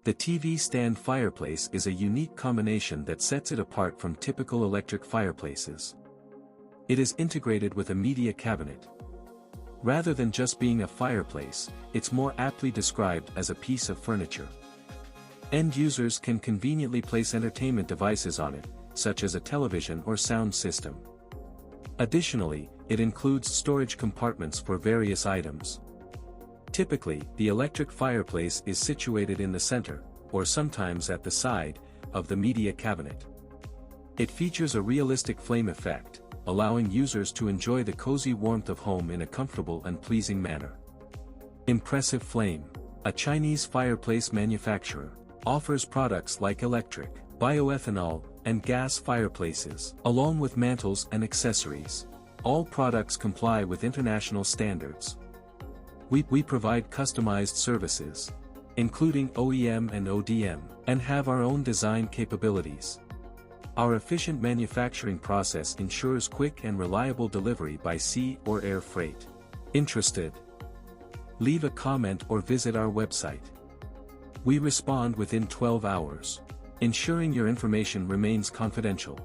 The TV Stand Fireplace is a unique combination that sets it apart from typical electric fireplaces. It is integrated with a media cabinet. Rather than just being a fireplace, it's more aptly described as a piece of furniture. End users can conveniently place entertainment devices on it, such as a television or sound system. Additionally, it includes storage compartments for various items. Typically, the electric fireplace is situated in the center, or sometimes at the side, of the media cabinet. It features a realistic flame effect, allowing users to enjoy the cozy warmth of home in a comfortable and pleasing manner. Impressive Flame, a Chinese fireplace manufacturer, offers products like electric, bioethanol, and gas fireplaces, along with mantles and accessories. All products comply with international standards. We provide customized services, including OEM and ODM, and have our own design capabilities. Our efficient manufacturing process ensures quick and reliable delivery by sea or air freight. Interested? Leave a comment or visit our website. We respond within 12 hours, ensuring your information remains confidential.